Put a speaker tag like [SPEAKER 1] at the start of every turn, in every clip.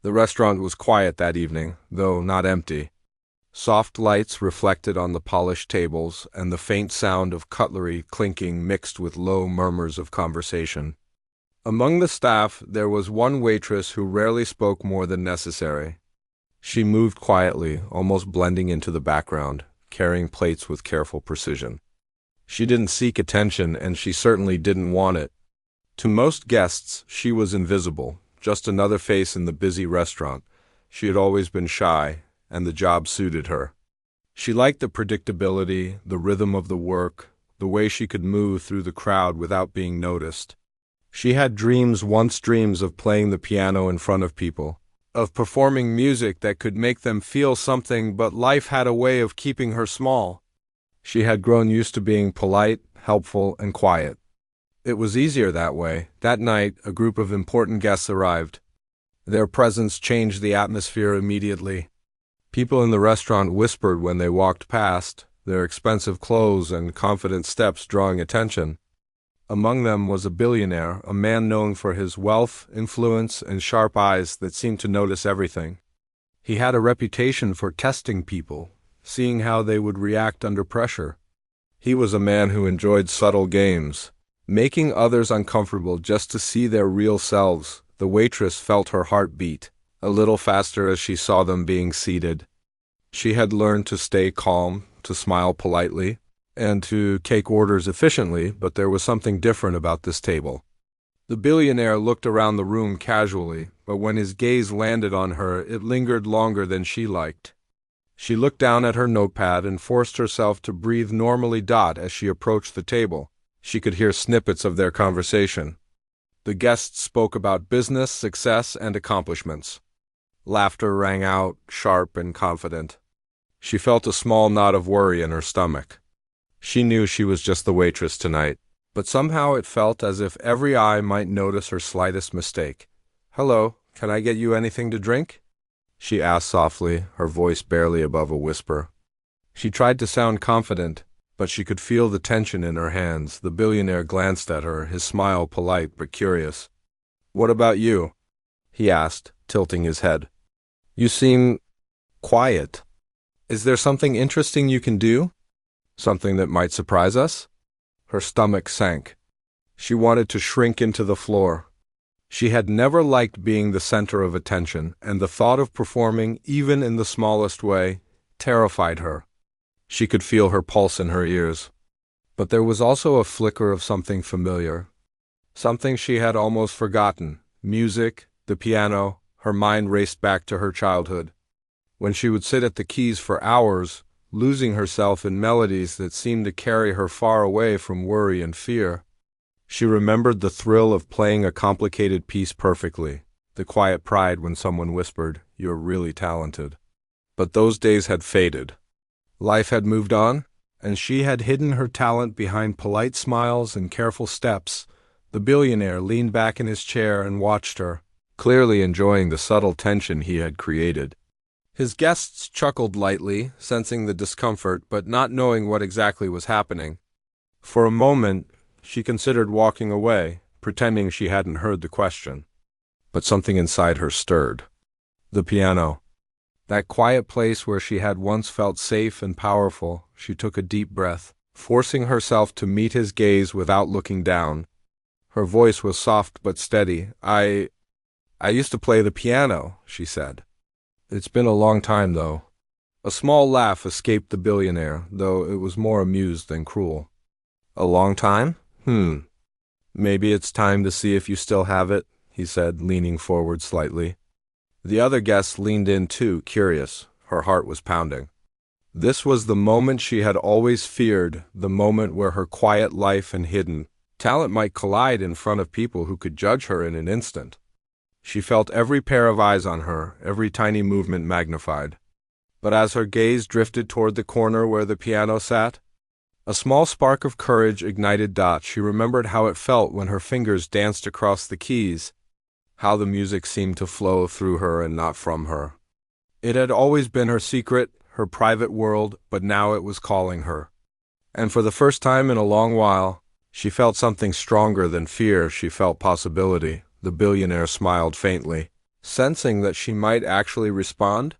[SPEAKER 1] The restaurant was quiet that evening, though not empty. Soft lights reflected on the polished tables, and the faint sound of cutlery clinking mixed with low murmurs of conversation. Among the staff, there was one waitress who rarely spoke more than necessary. She moved quietly, almost blending into the background, carrying plates with careful precision. She didn't seek attention, and she certainly didn't want it. To most guests, she was invisible, just another face in the busy restaurant. She had always been shy, and the job suited her. She liked the predictability, the rhythm of the work, the way she could move through the crowd without being noticed. She had dreams of playing the piano in front of people, of performing music that could make them feel something, but life had a way of keeping her small. She had grown used to being polite, helpful, and quiet. It was easier that way. That night, a group of important guests arrived. Their presence changed the atmosphere immediately. People in the restaurant whispered when they walked past, their expensive clothes and confident steps drawing attention. Among them was a billionaire, a man known for his wealth, influence, and sharp eyes that seemed to notice everything. He had a reputation for testing people, seeing how they would react under pressure. He was a man who enjoyed subtle games, making others uncomfortable just to see their real selves. The waitress felt her heart beat a little faster as she saw them being seated. She had learned to stay calm, to smile politely, and to take orders efficiently, but there was something different about this table. The billionaire looked around the room casually, but when his gaze landed on her, it lingered longer than she liked. She looked down at her notepad and forced herself to breathe normally. As she approached the table, she could hear snippets of their conversation. The guests spoke about business, success, and accomplishments. Laughter rang out, sharp and confident. She felt a small knot of worry in her stomach. She knew she was just the waitress tonight, but somehow it felt as if every eye might notice her slightest mistake. "Hello, can I get you anything to drink?" she asked softly, her voice barely above a whisper. She tried to sound confident, but she could feel the tension in her hands. The billionaire glanced at her, his smile polite but curious. "What about you?" he asked, tilting his head. "You seem quiet. Is there something interesting you can do? Something that might surprise us?" Her stomach sank. She wanted to shrink into the floor. She had never liked being the center of attention, and the thought of performing, even in the smallest way, terrified her. She could feel her pulse in her ears. But there was also a flicker of something familiar, something she had almost forgotten. Music, the piano. Her mind raced back to her childhood, when she would sit at the keys for hours, losing herself in melodies that seemed to carry her far away from worry and fear. She remembered the thrill of playing a complicated piece perfectly, the quiet pride when someone whispered, "You're really talented." But those days had faded. Life had moved on, and she had hidden her talent behind polite smiles and careful steps. The billionaire leaned back in his chair and watched her, clearly enjoying the subtle tension he had created. His guests chuckled lightly, sensing the discomfort but not knowing what exactly was happening. For a moment, she considered walking away, pretending she hadn't heard the question. But something inside her stirred. The piano. That quiet place where she had once felt safe and powerful. She took a deep breath, forcing herself to meet his gaze without looking down. Her voice was soft but steady. I used to play the piano," she said. "It's been a long time, though." A small laugh escaped the billionaire, though it was more amused than cruel. "A long time? Maybe it's time to see if you still have it," he said, leaning forward slightly. The other guests leaned in too, curious. Her heart was pounding. This was the moment she had always feared, the moment where her quiet life and hidden talent might collide in front of people who could judge her in an instant. She felt every pair of eyes on her, every tiny movement magnified. But as her gaze drifted toward the corner where the piano sat, a small spark of courage ignited. She remembered how it felt when her fingers danced across the keys, how the music seemed to flow through her and not from her. It had always been her secret, her private world, but now it was calling her. And for the first time in a long while, she felt something stronger than fear. She felt possibility. The billionaire smiled faintly. sensing that she might actually respond.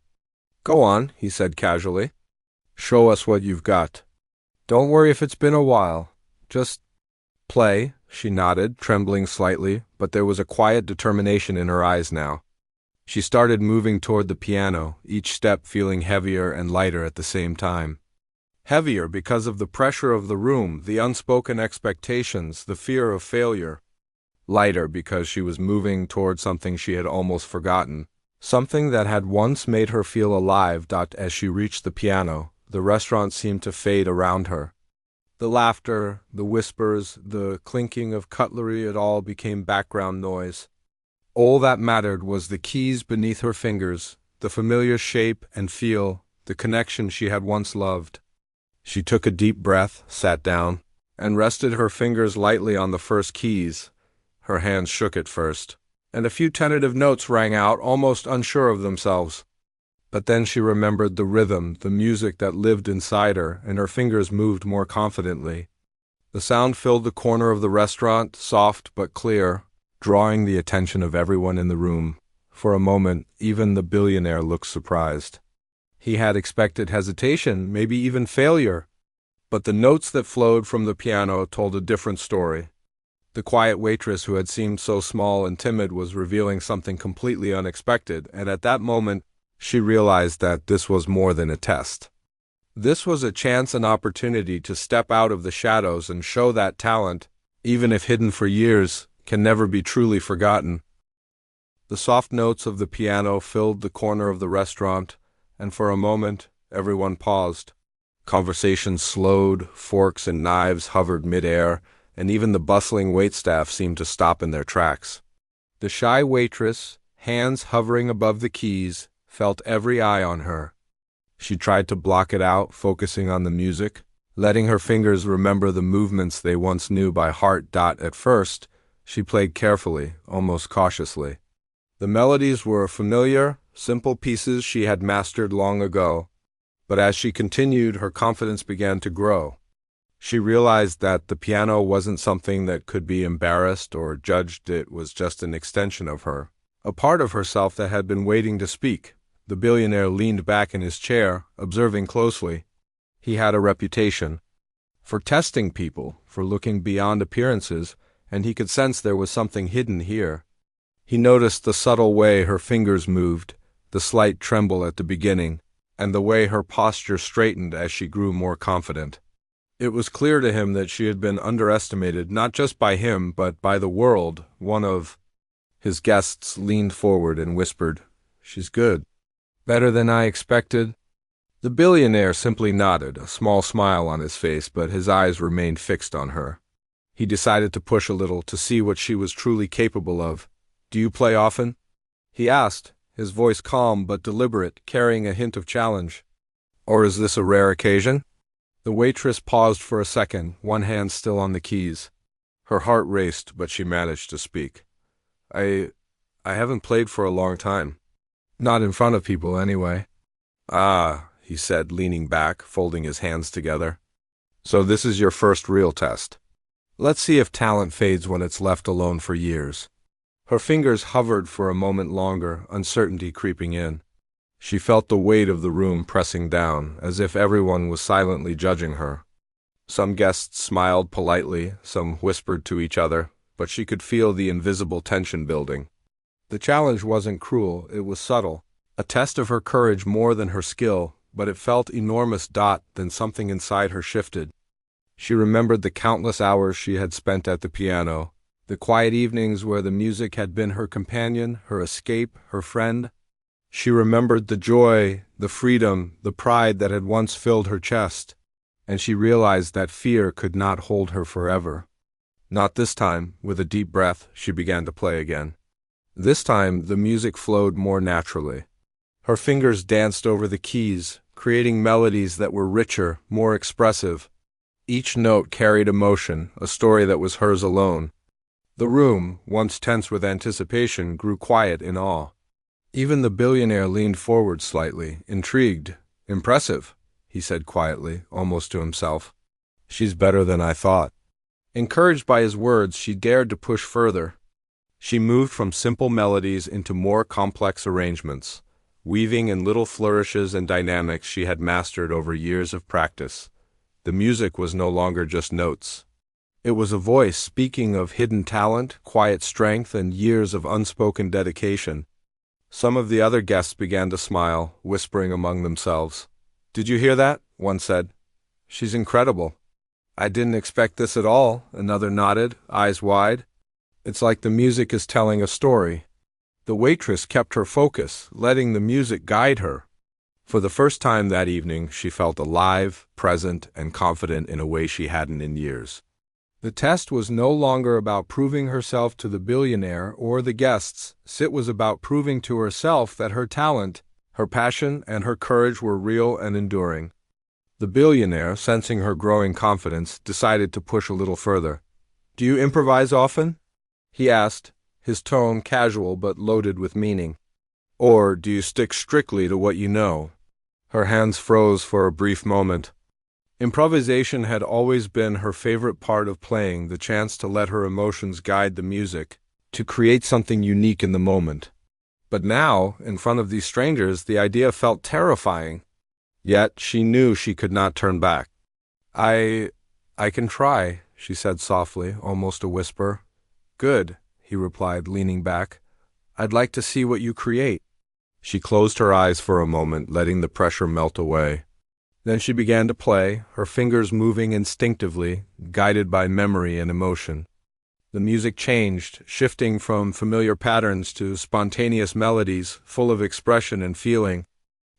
[SPEAKER 1] "Go on," he said casually. "Show us what you've got. Don't worry if it's been a while. Just play," she nodded, trembling slightly, but there was a quiet determination in her eyes now. She started moving toward the piano, each step feeling heavier and lighter at the same time. Heavier because of the pressure of the room, the unspoken expectations, the fear of failure. Lighter because she was moving toward something she had almost forgotten, something that had once made her feel alive. As she reached the piano, the restaurant seemed to fade around her. The laughter, the whispers, the clinking of cutlery, it all became background noise. All that mattered was the keys beneath her fingers, the familiar shape and feel, the connection she had once loved. She took a deep breath, sat down, and rested her fingers lightly on the first keys. Her hands shook at first, and a few tentative notes rang out, almost unsure of themselves. But then she remembered the rhythm, the music that lived inside her, and her fingers moved more confidently. The sound filled the corner of the restaurant, soft but clear, drawing the attention of everyone in the room. For a moment, even the billionaire looked surprised. He had expected hesitation, maybe even failure. But the notes that flowed from the piano told a different story. The quiet waitress who had seemed so small and timid was revealing something completely unexpected, and at that moment, she realized that this was more than a test. This was a chance and opportunity to step out of the shadows and show that talent, even if hidden for years, can never be truly forgotten. The soft notes of the piano filled the corner of the restaurant, and for a moment, everyone paused. Conversation slowed, forks and knives hovered mid-air, and even the bustling waitstaff seemed to stop in their tracks. The shy waitress, hands hovering above the keys, felt every eye on her. She tried to block it out, focusing on the music, letting her fingers remember the movements they once knew by heart. At first, she played carefully, almost cautiously. The melodies were familiar, simple pieces she had mastered long ago, but as she continued, her confidence began to grow. She realized that the piano wasn't something that could be embarrassed or judged. It was just an extension of her, a part of herself that had been waiting to speak. The billionaire leaned back in his chair, observing closely. He had a reputation for testing people, for looking beyond appearances, and he could sense there was something hidden here. He noticed the subtle way her fingers moved, the slight tremble at the beginning, and the way her posture straightened as she grew more confident. It was clear to him that she had been underestimated, not just by him, but by the world. One of his guests leaned forward and whispered, "She's good. Better than I expected." The billionaire simply nodded, a small smile on his face, but his eyes remained fixed on her. He decided to push a little to see what she was truly capable of. "Do you play often?" he asked, his voice calm but deliberate, carrying a hint of challenge. "Or is this a rare occasion?" The waitress paused for a second, one hand still on the keys. Her heart raced, but she managed to speak. I haven't played for a long time. Not in front of people, anyway." "Ah," he said, leaning back, folding his hands together. "So this is your first real test. Let's see if talent fades when it's left alone for years." Her fingers hovered for a moment longer, uncertainty creeping in. She felt the weight of the room pressing down, as if everyone was silently judging her. Some guests smiled politely, some whispered to each other, but she could feel the invisible tension building. The challenge wasn't cruel, it was subtle, a test of her courage more than her skill, but it felt enormous. Then something inside her shifted. She remembered the countless hours she had spent at the piano, the quiet evenings where the music had been her companion, her escape, her friend. She remembered the joy, the freedom, the pride that had once filled her chest, and she realized that fear could not hold her forever. Not this time. With a deep breath, she began to play again. This time, the music flowed more naturally. Her fingers danced over the keys, creating melodies that were richer, more expressive. Each note carried emotion, a story that was hers alone. The room, once tense with anticipation, grew quiet in awe. Even the billionaire leaned forward slightly, intrigued. "Impressive," he said quietly, almost to himself. "She's better than I thought." Encouraged by his words, she dared to push further. She moved from simple melodies into more complex arrangements, weaving in little flourishes and dynamics she had mastered over years of practice. The music was no longer just notes. It was a voice speaking of hidden talent, quiet strength, and years of unspoken dedication. Some of the other guests began to smile, whispering among themselves. "Did you hear that?" one said. "She's incredible." "I didn't expect this at all," another nodded, eyes wide. "It's like the music is telling a story." The waitress kept her focus, letting the music guide her. For the first time that evening, she felt alive, present, and confident in a way she hadn't in years. The test was no longer about proving herself to the billionaire or the guests. It was about proving to herself that her talent, her passion, and her courage were real and enduring. The billionaire, sensing her growing confidence, decided to push a little further. "Do you improvise often?" he asked, his tone casual but loaded with meaning. "Or do you stick strictly to what you know?" Her hands froze for a brief moment. Improvisation had always been her favorite part of playing, the chance to let her emotions guide the music, to create something unique in the moment. But now, in front of these strangers, the idea felt terrifying. Yet she knew she could not turn back. I can try," she said softly, almost a whisper. "Good," he replied, leaning back. "I'd like to see what you create." She closed her eyes for a moment, letting the pressure melt away. Then she began to play, her fingers moving instinctively, guided by memory and emotion. The music changed, shifting from familiar patterns to spontaneous melodies, full of expression and feeling.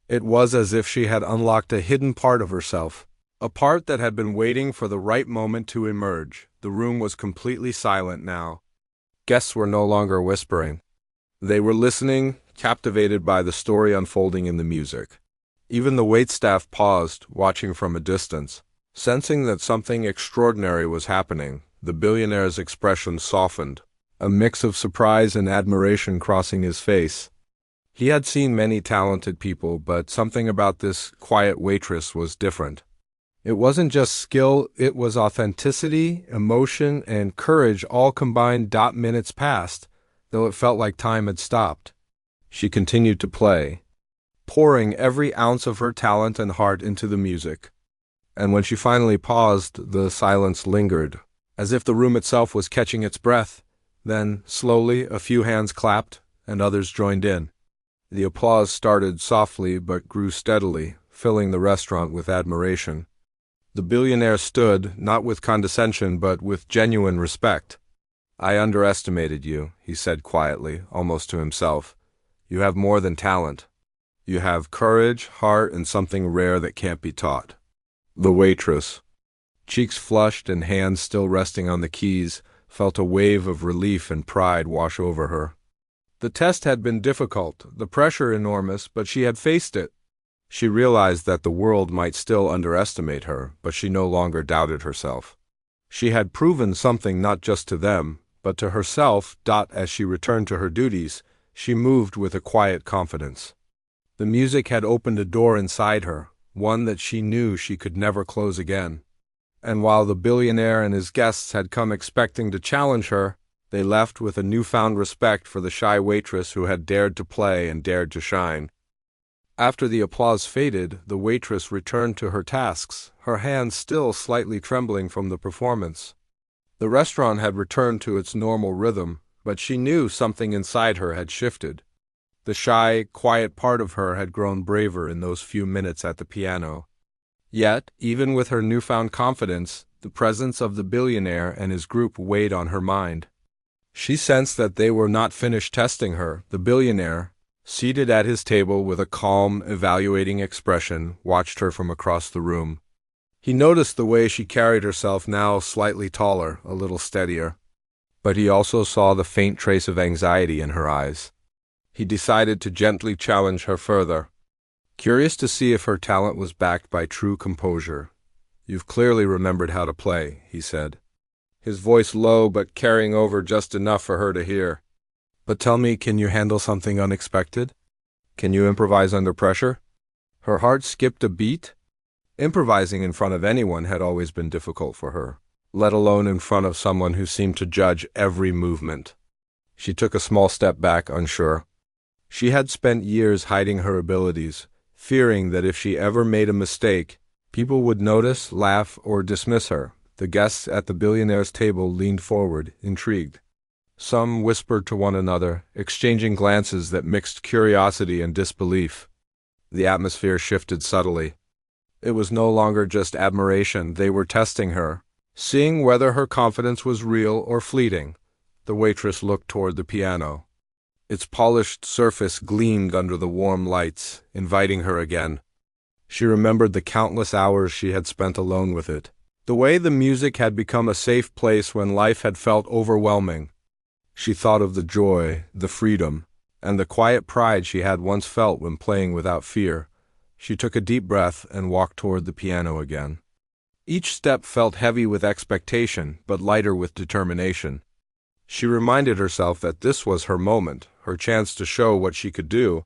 [SPEAKER 1] It was as if she had unlocked a hidden part of herself, a part that had been waiting for the right moment to emerge. The room was completely silent now. Guests were no longer whispering. They were listening, captivated by the story unfolding in the music. Even the waitstaff paused, watching from a distance. Sensing that something extraordinary was happening, the billionaire's expression softened, a mix of surprise and admiration crossing his face. He had seen many talented people, but something about this quiet waitress was different. It wasn't just skill, it was authenticity, emotion, and courage all combined. Minutes passed, though it felt like time had stopped. She continued to play, pouring every ounce of her talent and heart into the music. And when she finally paused, the silence lingered, as if the room itself was catching its breath. Then, slowly, a few hands clapped, and others joined in. The applause started softly but grew steadily, filling the restaurant with admiration. The billionaire stood, not with condescension but with genuine respect. "I underestimated you," he said quietly, almost to himself. "You have more than talent. You have courage, heart, and something rare that can't be taught." The waitress, cheeks flushed and hands still resting on the keys, felt a wave of relief and pride wash over her. The test had been difficult, the pressure enormous, but she had faced it. She realized that the world might still underestimate her, but she no longer doubted herself. She had proven something not just to them, but to herself. As she returned to her duties, she moved with a quiet confidence. The music had opened a door inside her, one that she knew she could never close again. And while the billionaire and his guests had come expecting to challenge her, they left with a newfound respect for the shy waitress who had dared to play and dared to shine. After the applause faded, the waitress returned to her tasks, her hands still slightly trembling from the performance. The restaurant had returned to its normal rhythm, but she knew something inside her had shifted. The shy, quiet part of her had grown braver in those few minutes at the piano. Yet, even with her newfound confidence, the presence of the billionaire and his group weighed on her mind. She sensed that they were not finished testing her. The billionaire, seated at his table with a calm, evaluating expression, watched her from across the room. He noticed the way she carried herself, now slightly taller, a little steadier. But he also saw the faint trace of anxiety in her eyes. He decided to gently challenge her further, curious to see if her talent was backed by true composure. "You've clearly remembered how to play," he said, his voice low but carrying over just enough for her to hear. "But tell me, can you handle something unexpected? Can you improvise under pressure?" Her heart skipped a beat. Improvising in front of anyone had always been difficult for her, let alone in front of someone who seemed to judge every movement. She took a small step back, unsure. She had spent years hiding her abilities, fearing that if she ever made a mistake, people would notice, laugh, or dismiss her. The guests at the billionaire's table leaned forward, intrigued. Some whispered to one another, exchanging glances that mixed curiosity and disbelief. The atmosphere shifted subtly. It was no longer just admiration. They were testing her, seeing whether her confidence was real or fleeting. The waitress looked toward the piano. Its polished surface gleamed under the warm lights, inviting her again. She remembered the countless hours she had spent alone with it, the way the music had become a safe place when life had felt overwhelming. She thought of the joy, the freedom, and the quiet pride she had once felt when playing without fear. She took a deep breath and walked toward the piano again. Each step felt heavy with expectation, but lighter with determination. She reminded herself that this was her moment, her chance to show what she could do,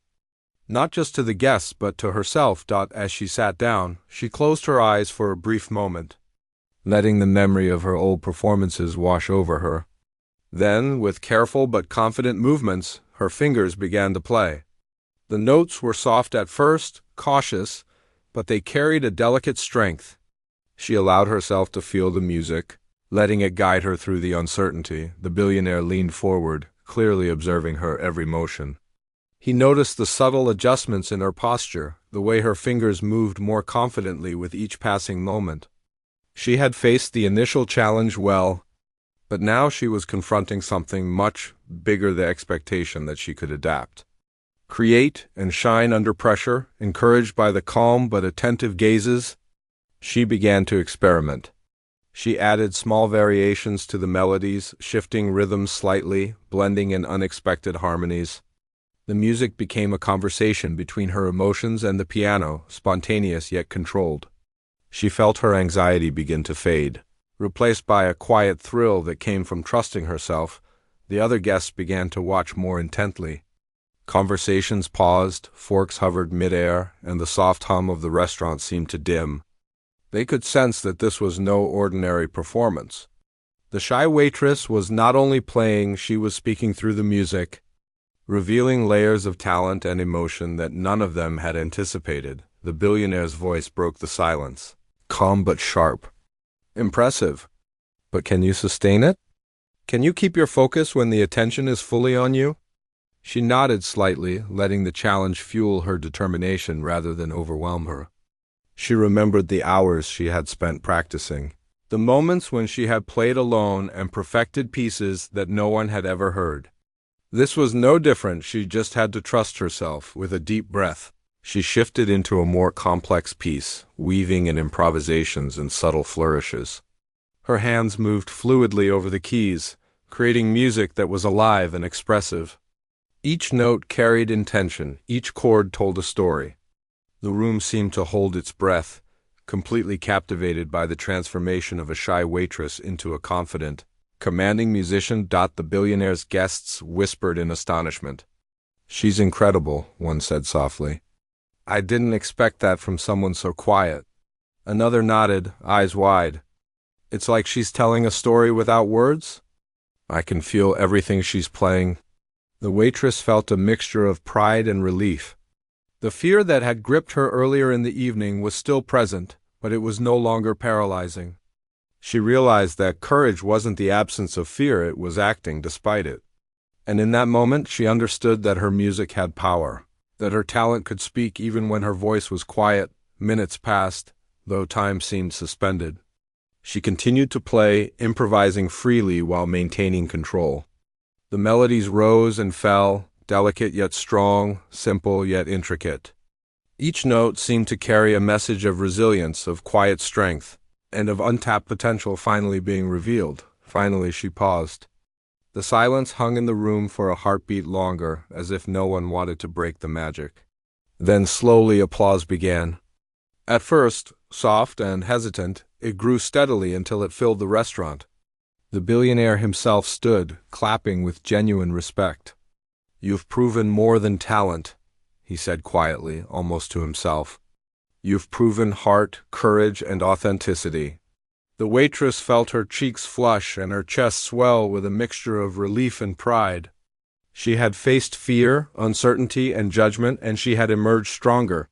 [SPEAKER 1] not just to the guests but to herself. As she sat down, she closed her eyes for a brief moment, letting the memory of her old performances wash over her. Then, with careful but confident movements, her fingers began to play. The notes were soft at first, cautious, but they carried a delicate strength. She allowed herself to feel the music, letting it guide her through the uncertainty. The billionaire leaned forward, clearly observing her every motion. He noticed the subtle adjustments in her posture, the way her fingers moved more confidently with each passing moment. She had faced the initial challenge well, but now she was confronting something much bigger, the expectation that she could adapt, create, and shine under pressure. Encouraged by the calm but attentive gazes, she began to experiment. She added small variations to the melodies, shifting rhythms slightly, blending in unexpected harmonies. The music became a conversation between her emotions and the piano, spontaneous yet controlled. She felt her anxiety begin to fade, replaced by a quiet thrill that came from trusting herself. The other guests began to watch more intently. Conversations paused, forks hovered midair, and the soft hum of the restaurant seemed to dim. They could sense that this was no ordinary performance. The shy waitress was not only playing, she was speaking through the music, revealing layers of talent and emotion that none of them had anticipated. The billionaire's voice broke the silence, calm but sharp. Impressive. But can you sustain it? Can you keep your focus when the attention is fully on you? She nodded slightly, letting the challenge fuel her determination rather than overwhelm her. She remembered the hours she had spent practicing, the moments when she had played alone and perfected pieces that no one had ever heard. This was no different. She just had to trust herself. With a deep breath, she shifted into a more complex piece, weaving in improvisations and subtle flourishes. Her hands moved fluidly over the keys, creating music that was alive and expressive. Each note carried intention, each chord told a story. The room seemed to hold its breath, completely captivated by the transformation of a shy waitress into a confident, commanding musician. The billionaire's guests whispered in astonishment. "She's incredible," one said softly. "I didn't expect that from someone so quiet." Another nodded, eyes wide. "It's like she's telling a story without words. I can feel everything she's playing." The waitress felt a mixture of pride and relief. The fear that had gripped her earlier in the evening was still present, but it was no longer paralyzing. She realized that courage wasn't the absence of fear, it was acting despite it. And in that moment, she understood that her music had power, that her talent could speak even when her voice was quiet. Minutes passed, though time seemed suspended. She continued to play, improvising freely while maintaining control. The melodies rose and fell, delicate yet strong, simple yet intricate. Each note seemed to carry a message of resilience, of quiet strength, and of untapped potential finally being revealed. Finally, she paused. The silence hung in the room for a heartbeat longer, as if no one wanted to break the magic. Then slowly applause began. At first, soft and hesitant, it grew steadily until it filled the restaurant. The billionaire himself stood, clapping with genuine respect. "You've proven more than talent," he said quietly, almost to himself. "You've proven heart, courage, and authenticity." The waitress felt her cheeks flush and her chest swell with a mixture of relief and pride. She had faced fear, uncertainty, and judgment, and she had emerged stronger.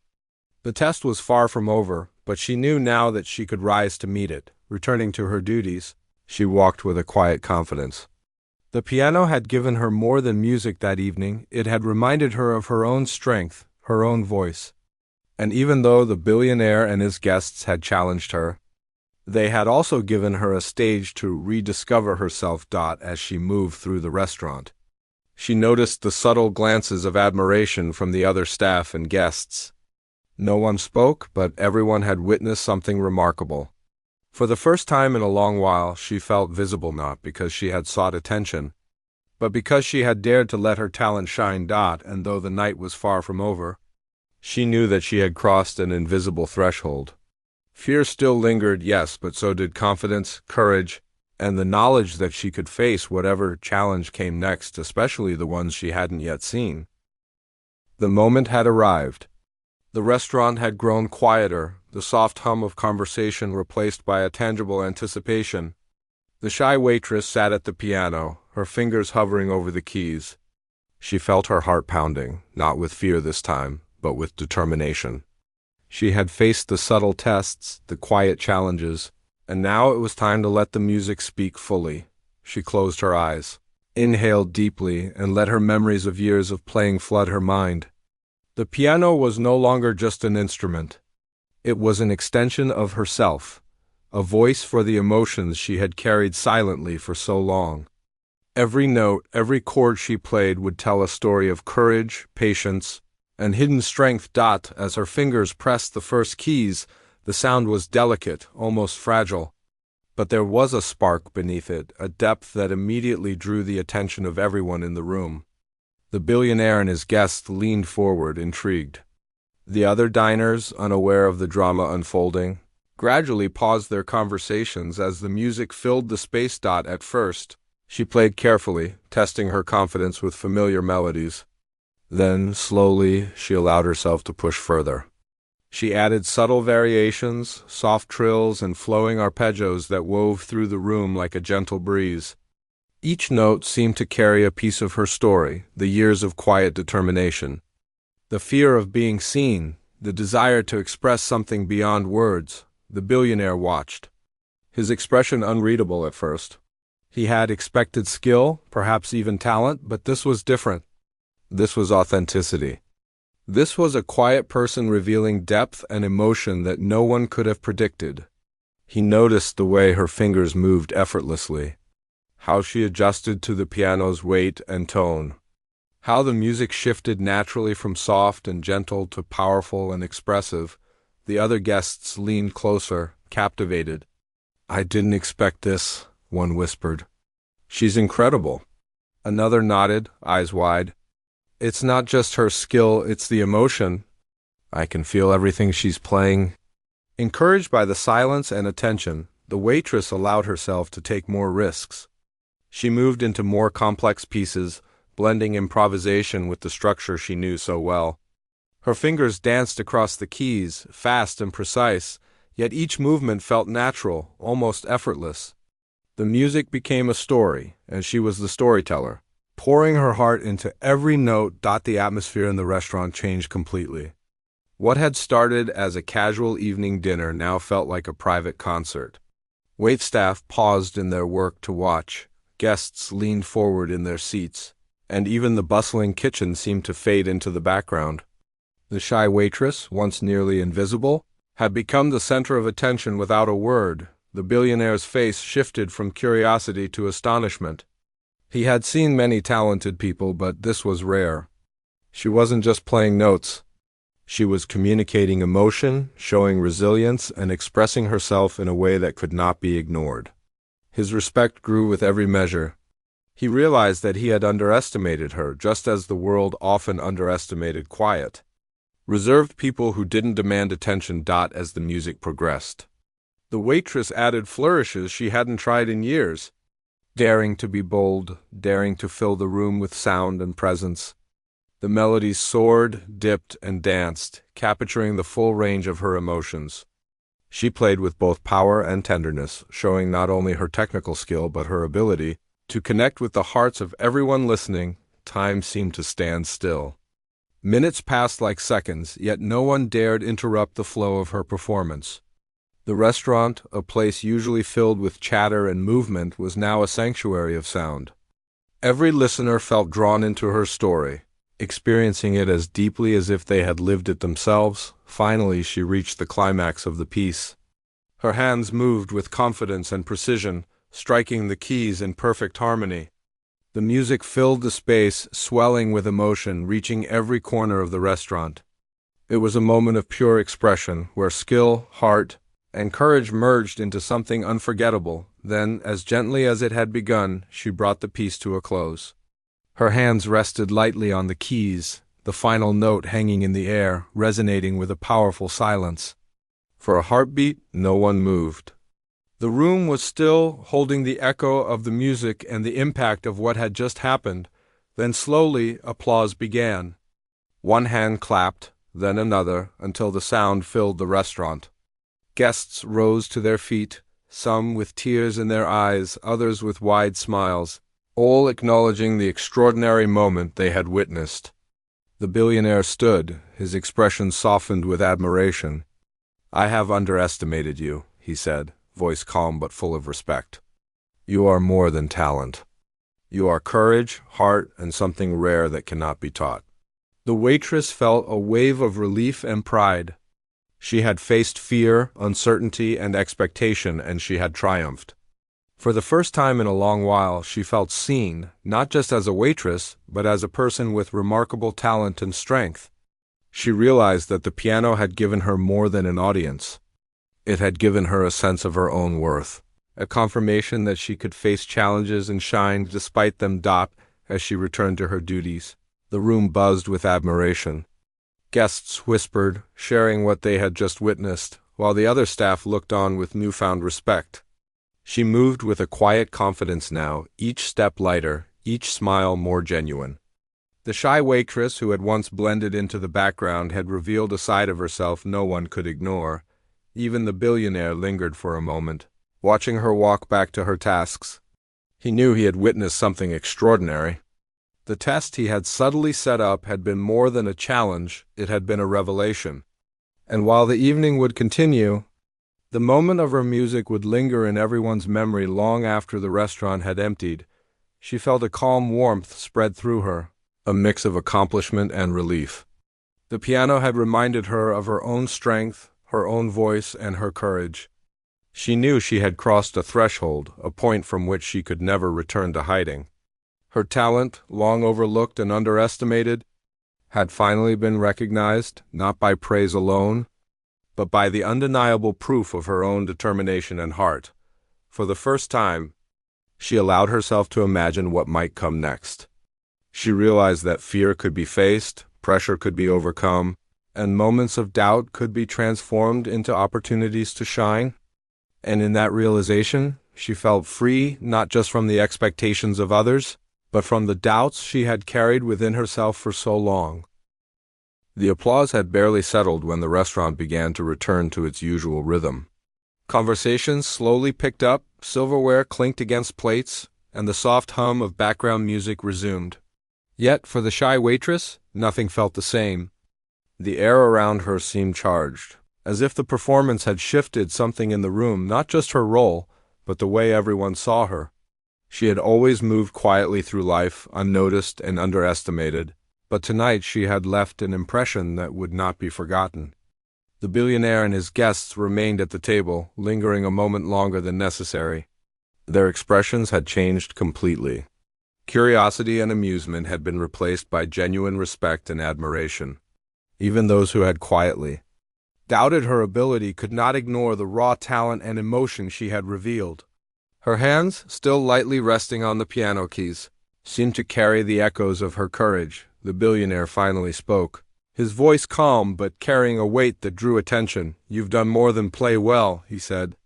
[SPEAKER 1] The test was far from over, but she knew now that she could rise to meet it. Returning to her duties, she walked with a quiet confidence. The piano had given her more than music that evening. It had reminded her of her own strength, her own voice. And even though the billionaire and his guests had challenged her, they had also given her a stage to rediscover herself. As she moved through the restaurant, she noticed the subtle glances of admiration from the other staff and guests. No one spoke, but everyone had witnessed something remarkable. For the first time in a long while, she felt visible, not because she had sought attention, but because she had dared to let her talent shine. And though the night was far from over, she knew that she had crossed an invisible threshold. Fear still lingered, yes, but so did confidence, courage, and the knowledge that she could face whatever challenge came next, especially the ones she hadn't yet seen. The moment had arrived. The restaurant had grown quieter, the soft hum of conversation replaced by a tangible anticipation. The shy waitress sat at the piano, her fingers hovering over the keys. She felt her heart pounding, not with fear this time, but with determination. She had faced the subtle tests, the quiet challenges, and now it was time to let the music speak fully. She closed her eyes, inhaled deeply, and let her memories of years of playing flood her mind. The piano was no longer just an instrument. It was an extension of herself, a voice for the emotions she had carried silently for so long. Every note, every chord she played would tell a story of courage, patience, and hidden strength. As her fingers pressed the first keys, the sound was delicate, almost fragile. But there was a spark beneath it, a depth that immediately drew the attention of everyone in the room. The billionaire and his guests leaned forward, intrigued. The other diners, unaware of the drama unfolding, gradually paused their conversations as the music filled the space. At first, she played carefully, testing her confidence with familiar melodies. Then, slowly, she allowed herself to push further. She added subtle variations, soft trills, and flowing arpeggios that wove through the room like a gentle breeze. Each note seemed to carry a piece of her story, the years of quiet determination. The fear of being seen, the desire to express something beyond words. The billionaire watched, his expression unreadable at first. He had expected skill, perhaps even talent, but this was different. This was authenticity. This was a quiet person revealing depth and emotion that no one could have predicted. He noticed the way her fingers moved effortlessly, how she adjusted to the piano's weight and tone, how the music shifted naturally from soft and gentle to powerful and expressive. The other guests leaned closer, captivated. "I didn't expect this," one whispered. "She's incredible." Another nodded, eyes wide. "It's not just her skill, it's the emotion. I can feel everything she's playing." Encouraged by the silence and attention, the waitress allowed herself to take more risks. She moved into more complex pieces, blending improvisation with the structure she knew so well. Her fingers danced across the keys, fast and precise, yet each movement felt natural, almost effortless. The music became a story, and she was the storyteller, pouring her heart into every note. The atmosphere in the restaurant changed completely. What had started as a casual evening dinner now felt like a private concert. Waitstaff paused in their work to watch. Guests leaned forward in their seats, and even the bustling kitchen seemed to fade into the background. The shy waitress, once nearly invisible, had become the center of attention without a word. The billionaire's face shifted from curiosity to astonishment. He had seen many talented people, but this was rare. She wasn't just playing notes. She was communicating emotion, showing resilience, and expressing herself in a way that could not be ignored. His respect grew with every measure. He realized that he had underestimated her, just as the world often underestimated quiet, reserved people who didn't demand attention. As the music progressed, the waitress added flourishes she hadn't tried in years, daring to be bold, daring to fill the room with sound and presence. The melodies soared, dipped, and danced, capturing the full range of her emotions. She played with both power and tenderness, showing not only her technical skill but her ability to connect with the hearts of everyone listening. time seemed to stand still. Minutes passed like seconds, yet no one dared interrupt the flow of her performance. The restaurant, a place usually filled with chatter and movement, was now a sanctuary of sound. Every listener felt drawn into her story, experiencing it as deeply as if they had lived it themselves. Finally, she reached the climax of the piece. Her hands moved with confidence and precision, striking the keys in perfect harmony. The music filled the space, swelling with emotion, reaching every corner of the restaurant. It was a moment of pure expression, where skill, heart, and courage merged into something unforgettable. Then, as gently as it had begun, she brought the piece to a close. Her hands rested lightly on the keys, the final note hanging in the air, resonating with a powerful silence. For a heartbeat, no one moved. The room was still, holding the echo of the music and the impact of what had just happened. Then slowly, applause began. One hand clapped, then another, until the sound filled the restaurant. Guests rose to their feet, some with tears in their eyes, others with wide smiles, all acknowledging the extraordinary moment they had witnessed. The billionaire stood, his expression softened with admiration. "I have underestimated you," he said, voice calm but full of respect. "You are more than talent. You are courage, heart, and something rare that cannot be taught." The waitress felt a wave of relief and pride. She had faced fear, uncertainty, and expectation, and she had triumphed. For the first time in a long while, she felt seen, not just as a waitress, but as a person with remarkable talent and strength. She realized that the piano had given her more than an audience. It had given her a sense of her own worth, a confirmation that she could face challenges and shine despite them. As she returned to her duties, the room buzzed with admiration. Guests whispered, sharing what they had just witnessed, while the other staff looked on with newfound respect. She moved with a quiet confidence now, each step lighter, each smile more genuine. The shy waitress who had once blended into the background had revealed a side of herself no one could ignore. Even the billionaire lingered for a moment, watching her walk back to her tasks. He knew he had witnessed something extraordinary. The test he had subtly set up had been more than a challenge, it had been a revelation. And while the evening would continue, the moment of her music would linger in everyone's memory long after the restaurant had emptied. She felt a calm warmth spread through her, a mix of accomplishment and relief. The piano had reminded her of her own strength, her own voice, and her courage. She knew she had crossed a threshold, a point from which she could never return to hiding. Her talent, long overlooked and underestimated, had finally been recognized, not by praise alone, but by the undeniable proof of her own determination and heart. For the first time, she allowed herself to imagine what might come next. She realized that fear could be faced, pressure could be overcome, and moments of doubt could be transformed into opportunities to shine. And in that realization, she felt free not just from the expectations of others, but from the doubts she had carried within herself for so long. The applause had barely settled when the restaurant began to return to its usual rhythm. Conversations slowly picked up, silverware clinked against plates, and the soft hum of background music resumed. Yet, for the shy waitress, nothing felt the same. The air around her seemed charged, as if the performance had shifted something in the room, not just her role, but the way everyone saw her. She had always moved quietly through life, unnoticed and underestimated, but tonight she had left an impression that would not be forgotten. The billionaire and his guests remained at the table, lingering a moment longer than necessary. Their expressions had changed completely. Curiosity and amusement had been replaced by genuine respect and admiration. Even those who had quietly doubted her ability could not ignore the raw talent and emotion she had revealed. Her hands, still lightly resting on the piano keys, seemed to carry the echoes of her courage. The billionaire finally spoke, his voice calm but carrying a weight that drew attention. "You've done more than play well," he said.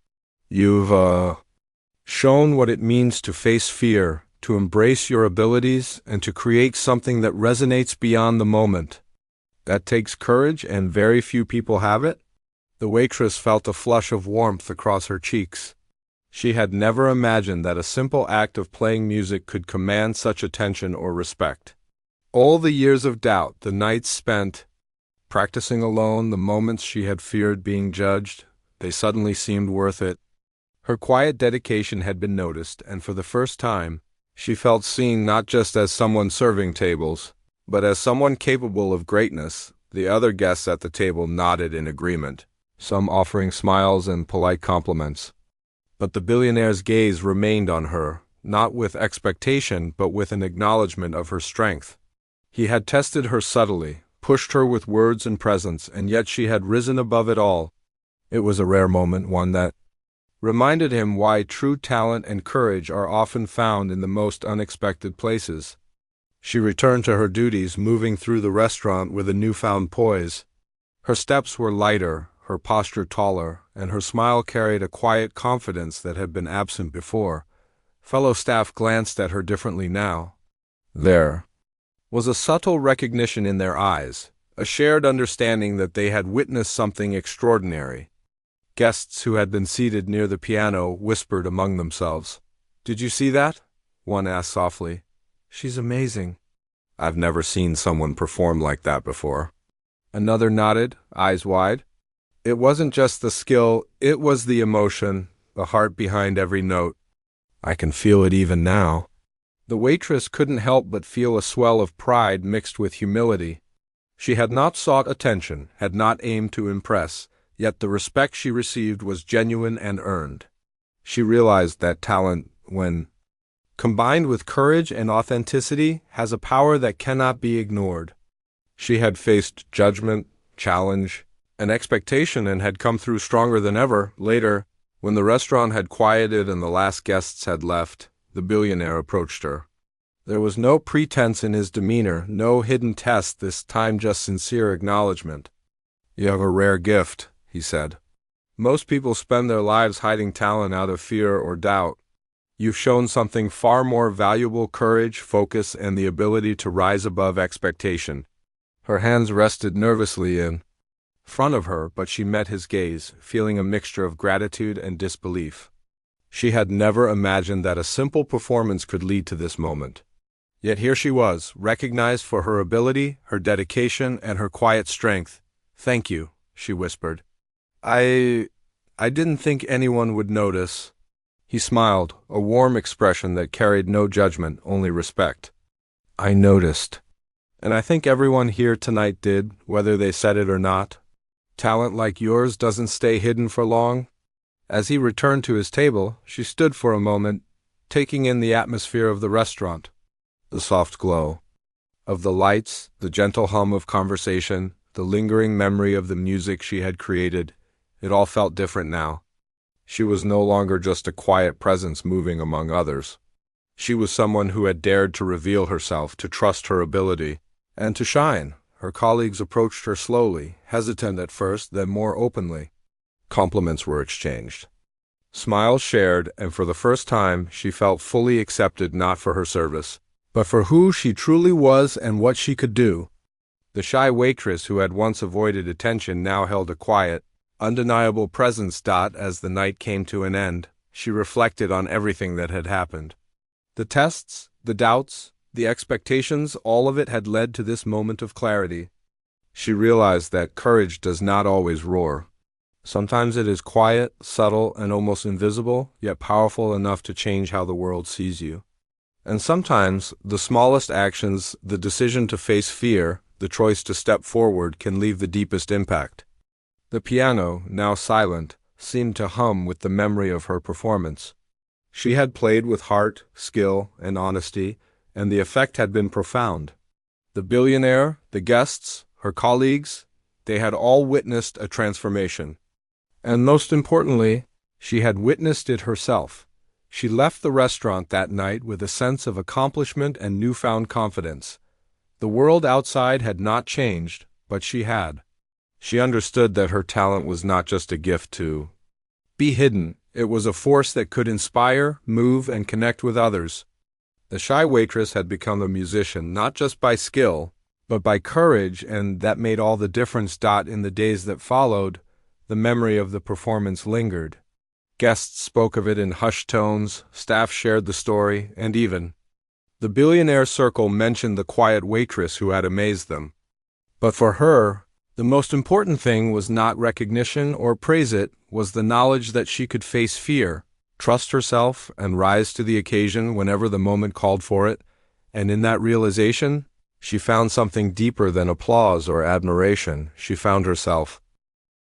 [SPEAKER 1] "You've shown what it means to face fear, to embrace your abilities, and to create something that resonates beyond the moment. That takes courage, and very few people have it." The waitress felt a flush of warmth across her cheeks. She had never imagined that a simple act of playing music could command such attention or respect. All the years of doubt, the nights spent practicing alone, the moments she had feared being judged, they suddenly seemed worth it. Her quiet dedication had been noticed, and for the first time, she felt seen not just as someone serving tables, but as someone capable of greatness. The other guests at the table nodded in agreement, some offering smiles and polite compliments. But the billionaire's gaze remained on her, not with expectation, but with an acknowledgement of her strength. He had tested her subtly, pushed her with words and presence, and yet she had risen above it all. It was a rare moment, one that reminded him why true talent and courage are often found in the most unexpected places. She returned to her duties, moving through the restaurant with a newfound poise. Her steps were lighter, her posture taller, and her smile carried a quiet confidence that had been absent before. Fellow staff glanced at her differently now. There was a subtle recognition in their eyes, a shared understanding that they had witnessed something extraordinary. Guests who had been seated near the piano whispered among themselves. "Did you see that?" one asked softly. "She's amazing." "I've never seen someone perform like that before." Another nodded, eyes wide. It wasn't just the skill, it was the emotion, the heart behind every note. "I can feel it even now." The waitress couldn't help but feel a swell of pride mixed with humility. She had not sought attention, had not aimed to impress, yet the respect she received was genuine and earned. She realized that talent, when combined with courage and authenticity, has a power that cannot be ignored. She had faced judgment, challenge, and expectation and had come through stronger than ever. Later, when the restaurant had quieted and the last guests had left, the billionaire approached her. There was no pretense in his demeanor, no hidden test, this time just sincere acknowledgement. "You have a rare gift," he said. "Most people spend their lives hiding talent out of fear or doubt. You've shown something far more valuable: courage, focus, and the ability to rise above expectation." Her hands rested nervously in front of her, but she met his gaze, feeling a mixture of gratitude and disbelief. She had never imagined that a simple performance could lead to this moment. Yet here she was, recognized for her ability, her dedication, and her quiet strength. "Thank you," she whispered. I didn't think anyone would notice." He smiled, a warm expression that carried no judgment, only respect. "I noticed. And I think everyone here tonight did, whether they said it or not. Talent like yours doesn't stay hidden for long." As he returned to his table, she stood for a moment, taking in the atmosphere of the restaurant. The soft glow of the lights, the gentle hum of conversation, the lingering memory of the music she had created, it all felt different now. She was no longer just a quiet presence moving among others. She was someone who had dared to reveal herself, to trust her ability, and to shine. Her colleagues approached her slowly, hesitant at first, then more openly. Compliments were exchanged, smiles shared, and for the first time she felt fully accepted, not for her service, but for who she truly was and what she could do. The shy waitress who had once avoided attention now held a quiet, undeniable presence. As the night came to an end, she reflected on everything that had happened. The tests, the doubts, the expectations, all of it had led to this moment of clarity. She realized that courage does not always roar. Sometimes it is quiet, subtle, and almost invisible, yet powerful enough to change how the world sees you. And sometimes the smallest actions, the decision to face fear, the choice to step forward, can leave the deepest impact. The piano, now silent, seemed to hum with the memory of her performance. She had played with heart, skill, and honesty, and the effect had been profound. The billionaire, the guests, her colleagues, they had all witnessed a transformation. And most importantly, she had witnessed it herself. She left the restaurant that night with a sense of accomplishment and newfound confidence. The world outside had not changed, but she had. She understood that her talent was not just a gift to be hidden. It was a force that could inspire, move, and connect with others. The shy waitress had become a musician, not just by skill, but by courage, and that made all the difference. In the days that followed, the memory of the performance lingered. Guests spoke of it in hushed tones, staff shared the story, and even The billionaire circle mentioned the quiet waitress who had amazed them. But for her, the most important thing was not recognition or praise, it was the knowledge that she could face fear, trust herself, and rise to the occasion whenever the moment called for it, and in that realization, she found something deeper than applause or admiration. She found herself.